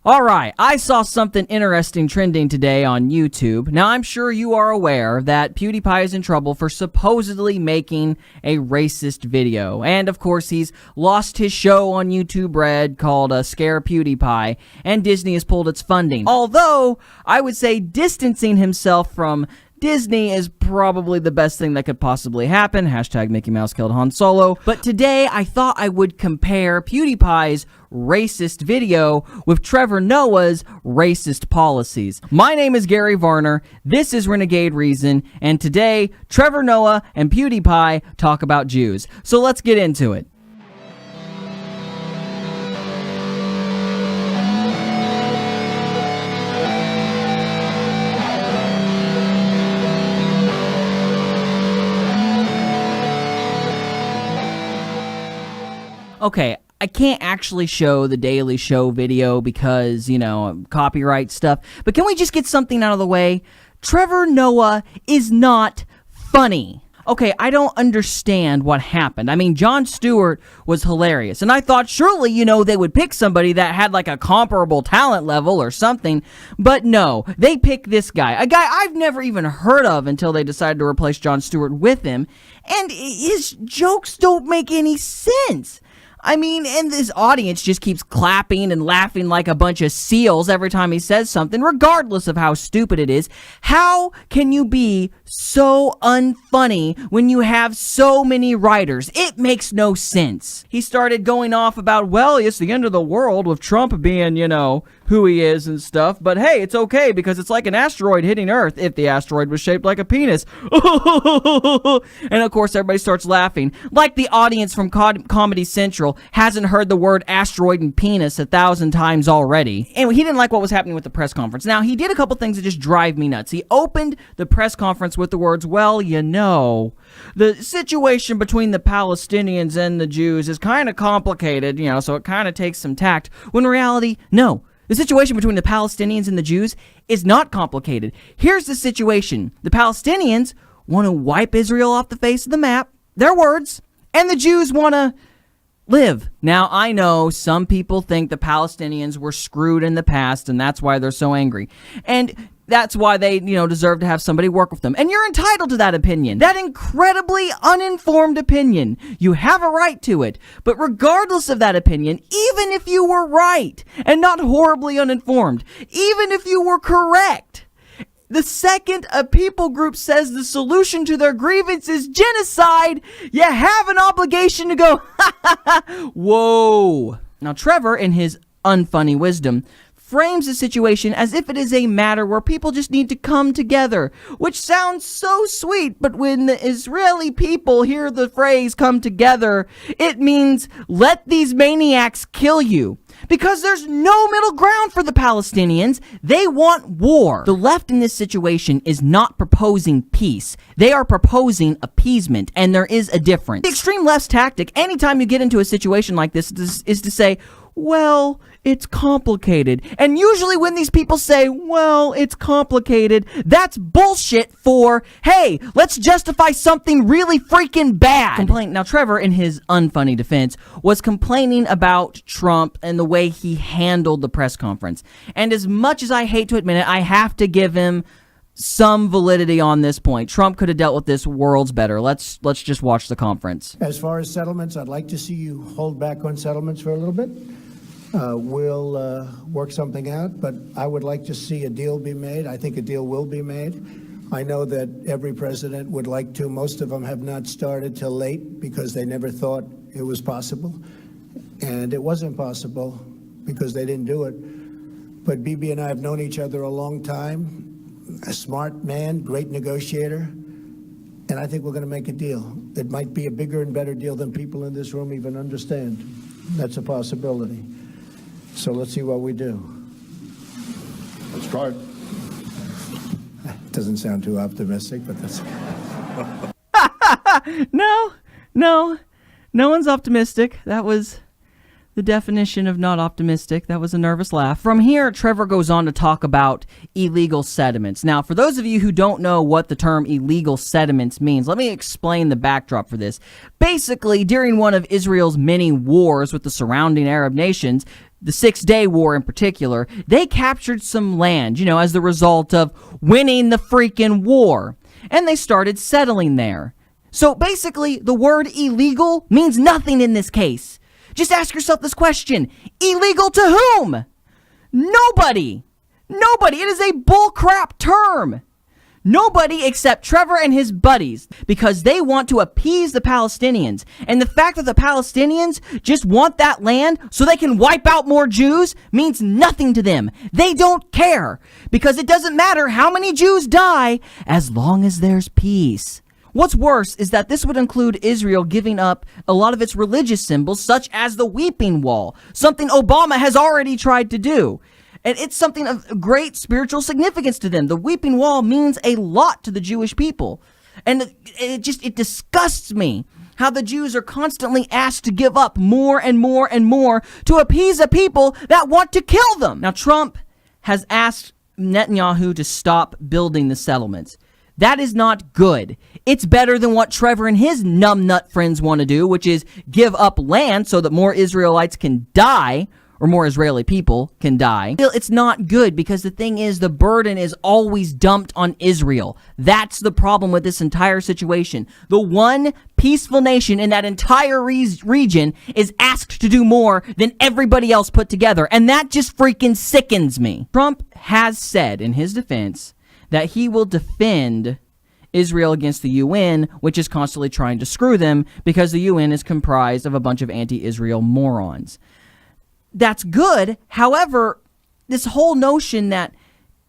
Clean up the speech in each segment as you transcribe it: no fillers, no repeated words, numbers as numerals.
Alright, I saw something interesting trending today on YouTube. Now, I'm sure you are aware that PewDiePie is in trouble for supposedly making a racist video. And, of course, he's lost his show on YouTube Red called Scare PewDiePie, and Disney has pulled its funding. Although, I would say distancing himself from Disney is probably the best thing that could possibly happen. Hashtag Mickey Mouse killed Han Solo. But today, I thought I would compare PewDiePie's racist video with Trevor Noah's racist policies. My name is Gary Varner, this is Renegade Reason, and today, Trevor Noah and PewDiePie talk about Jews. So let's get into it. Okay, I can't actually show the Daily Show video because, you know, copyright stuff, but can we just get something out of the way? Trevor Noah is not funny. Okay, I don't understand what happened. I mean, Jon Stewart was hilarious, and I thought surely, you know, they would pick somebody that had like a comparable talent level or something, but no, they pick this guy, a guy I've never even heard of until they decided to replace Jon Stewart with him, and his jokes don't make any sense. I mean, and this audience just keeps clapping and laughing like a bunch of seals every time he says something, regardless of how stupid it is. How can you be so unfunny when you have so many writers? It makes no sense. He started going off about, well, it's the end of the world with Trump being, you know, who he is and stuff, but hey, it's okay because it's like an asteroid hitting Earth if the asteroid was shaped like a penis. And of course, everybody starts laughing, like the audience from Comedy Central hasn't heard the word asteroid and penis 1,000 times already. And he didn't like what was happening with the press conference. Now, he did a couple things that just drive me nuts. He opened the press conference with the words, well, you know, the situation between the Palestinians and the Jews is kind of complicated, you know, so it kind of takes some tact. When in reality, no. The situation between the Palestinians and the Jews is not complicated. Here's the situation. The Palestinians want to wipe Israel off the face of the map, their words, and the Jews want to live. Now, I know some people think the Palestinians were screwed in the past, and that's why they're so angry. And that's why they, you know, deserve to have somebody work with them. And you're entitled to that opinion. That incredibly uninformed opinion. You have a right to it. But regardless of that opinion, even if you were right and not horribly uninformed, even if you were correct, the second a people group says the solution to their grievance is genocide, you have an obligation to go, ha ha ha, whoa. Now, Trevor, in his unfunny wisdom, frames the situation as if it is a matter where people just need to come together, which sounds so sweet, but when the Israeli people hear the phrase come together, it means let these maniacs kill you. Because there's no middle ground for the Palestinians. They want war. The left in this situation is not proposing peace. They are proposing appeasement, and there is a difference. The extreme left's tactic, anytime you get into a situation like this, is to say, well, it's complicated. And usually when these people say, well, it's complicated, that's bullshit for, hey, let's justify something really freaking bad. Now, Trevor, in his unfunny defense, was complaining about Trump and the way he handled the press conference. And as much as I hate to admit it, I have to give him some validity on this point. Trump could have dealt with this worlds better. Let's just watch the conference. As far as settlements, I'd like to see you hold back on settlements for a little bit. We'll work something out, but I would like to see a deal be made. I think a deal will be made. I know that every president would like to. Most of them have not started till late because they never thought it was possible. And it wasn't possible because they didn't do it. But Bibi and I have known each other a long time. A smart man, great negotiator. And I think we're going to make a deal. It might be a bigger and better deal than people in this room even understand. That's a possibility. So let's see what we do. Let's try it. Doesn't sound too optimistic, but that's... No one's optimistic. That was the definition of not optimistic. That was a nervous laugh. From here, Trevor goes on to talk about illegal settlements. Now, for those of you who don't know what the term illegal settlements means, let me explain the backdrop for this. Basically, during one of Israel's many wars with the surrounding Arab nations, the 6-Day War in particular, they captured some land, as the result of winning the freaking war. And they started settling there. So basically, the word illegal means nothing in this case. Just ask yourself this question. Illegal to whom? Nobody. Nobody. It is a bullcrap term. Nobody except Trevor and his buddies, because they want to appease the Palestinians. And the fact that the Palestinians just want that land so they can wipe out more Jews means nothing to them. They don't care, because it doesn't matter how many Jews die as long as there's peace. What's worse is that this would include Israel giving up a lot of its religious symbols, such as the Weeping Wall, something Obama has already tried to do. And it's something of great spiritual significance to them. The Weeping Wall means a lot to the Jewish people. And it disgusts me how the Jews are constantly asked to give up more and more and more to appease a people that want to kill them. Now, Trump has asked Netanyahu to stop building the settlements. That is not good. It's better than what Trevor and his numbnut friends want to do, which is give up land so that more Israelites can die, or more Israeli people can die. Still, it's not good, because the thing is, the burden is always dumped on Israel. That's the problem with this entire situation. The one peaceful nation in that entire region is asked to do more than everybody else put together, and that just freaking sickens me. Trump has said in his defense that he will defend Israel against the UN, which is constantly trying to screw them, because the UN is comprised of a bunch of anti-Israel morons. That's good. However, this whole notion that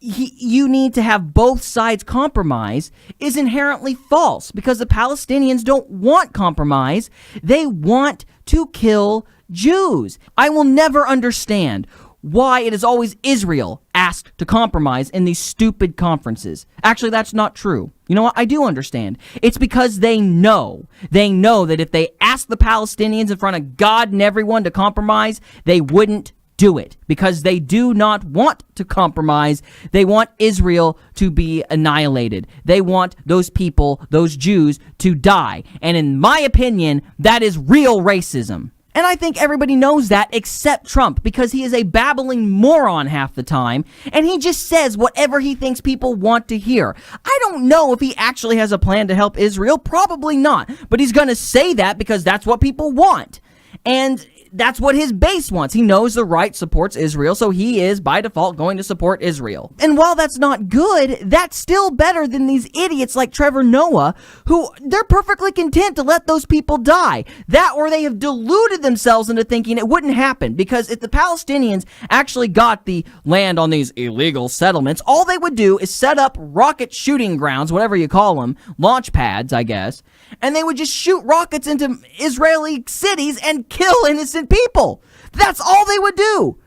you need to have both sides compromise is inherently false, because the Palestinians don't want compromise. They want to kill Jews. I will never understand why it is always Israel asked to compromise in these stupid conferences. Actually, that's not true. You know what? I do understand. It's because they know that if they asked the Palestinians in front of God and everyone to compromise, they wouldn't do it, because they do not want to compromise. They want Israel to be annihilated. They want those people, those Jews, to die. And in my opinion, that is real racism. And I think everybody knows that except Trump, because he is a babbling moron half the time, and he just says whatever he thinks people want to hear. I don't know if he actually has a plan to help Israel. Probably not. But he's going to say that because that's what people want. And that's what his base wants. He knows the right supports Israel, so he is, by default, going to support Israel. And while that's not good, that's still better than these idiots like Trevor Noah, who they're perfectly content to let those people die. That, or they have deluded themselves into thinking it wouldn't happen, because if the Palestinians actually got the land on these illegal settlements, all they would do is set up rocket shooting grounds, whatever you call them, launch pads, I guess, and they would just shoot rockets into Israeli cities and kill innocent people. That's all they would do.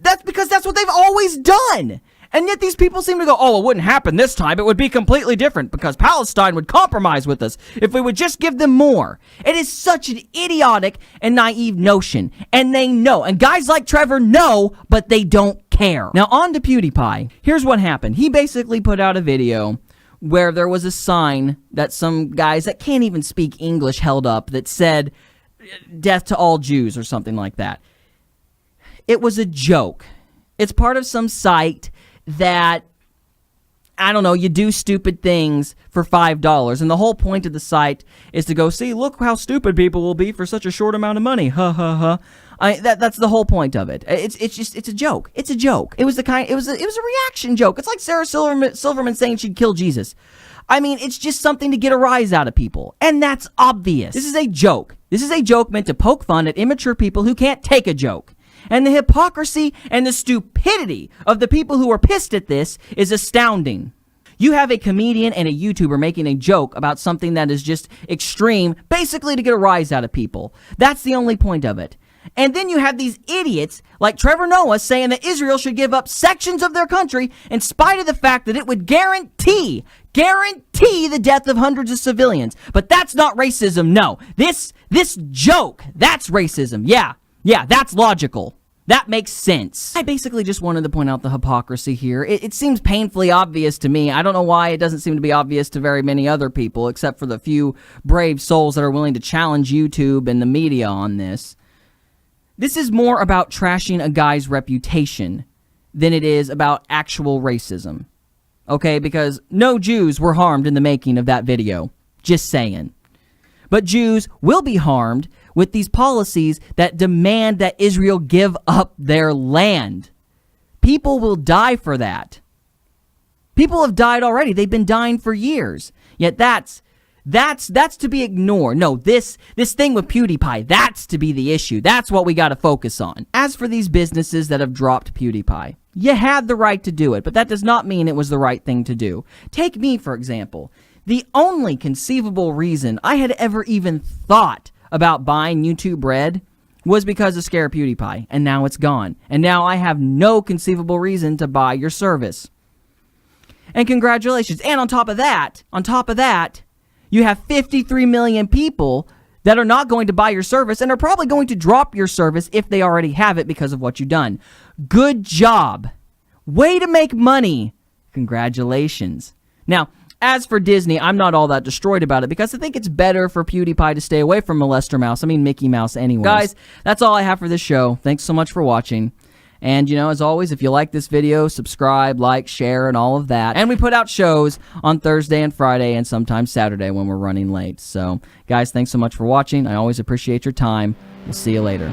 That's because that's what they've always done. And yet these people seem to go, oh, it wouldn't happen this time. It would be completely different, because Palestine would compromise with us if we would just give them more. It is such an idiotic and naive notion. And they know. And guys like Trevor know, but they don't care. Now on to PewDiePie. Here's what happened. He basically put out a video where there was a sign that some guys that can't even speak English held up that said, "Death to all Jews," or something like that. It was a joke. It's part of some site that, I don't know, you do stupid things for $5. And the whole point of the site is to go, see, look how stupid people will be for such a short amount of money. Ha ha ha. That's the whole point of it. It's a joke. It's a joke. It was a reaction joke. It's like Sarah Silverman saying she'd kill Jesus. I mean, it's just something to get a rise out of people. And that's obvious. This is a joke. This is a joke meant to poke fun at immature people who can't take a joke. And the hypocrisy and the stupidity of the people who are pissed at this is astounding. You have a comedian and a YouTuber making a joke about something that is just extreme, basically to get a rise out of people. That's the only point of it. And then you have these idiots like Trevor Noah saying that Israel should give up sections of their country in spite of the fact that it would guarantee the death of hundreds of civilians. But that's not racism, no. This joke, that's racism. Yeah, that's logical. That makes sense. I basically just wanted to point out the hypocrisy here. It seems painfully obvious to me. I don't know why it doesn't seem to be obvious to very many other people, except for the few brave souls that are willing to challenge YouTube and the media on this. This is more about trashing a guy's reputation than it is about actual racism. Okay, because no Jews were harmed in the making of that video. Just saying. But Jews will be harmed with these policies that demand that Israel give up their land. People will die for that. People have died already. They've been dying for years. Yet that's to be ignored. No, this thing with PewDiePie, that's to be the issue. That's what we got to focus on. As for these businesses that have dropped PewDiePie, you had the right to do it, but that does not mean it was the right thing to do. Take me, for example. The only conceivable reason I had ever even thought about buying YouTube Red was because of Scare PewDiePie, and now it's gone. And now I have no conceivable reason to buy your service. And congratulations. And on top of that, you have 53 million people that are not going to buy your service and are probably going to drop your service if they already have it because of what you've done. Good job. Way to make money. Congratulations. Now, as for Disney, I'm not all that destroyed about it because I think it's better for PewDiePie to stay away from Molester Mouse. I mean, Mickey Mouse anyways. Guys, that's all I have for this show. Thanks so much for watching. And, as always, if you like this video, subscribe, like, share, and all of that. And we put out shows on Thursday and Friday and sometimes Saturday when we're running late. So, guys, thanks so much for watching. I always appreciate your time. We'll see you later.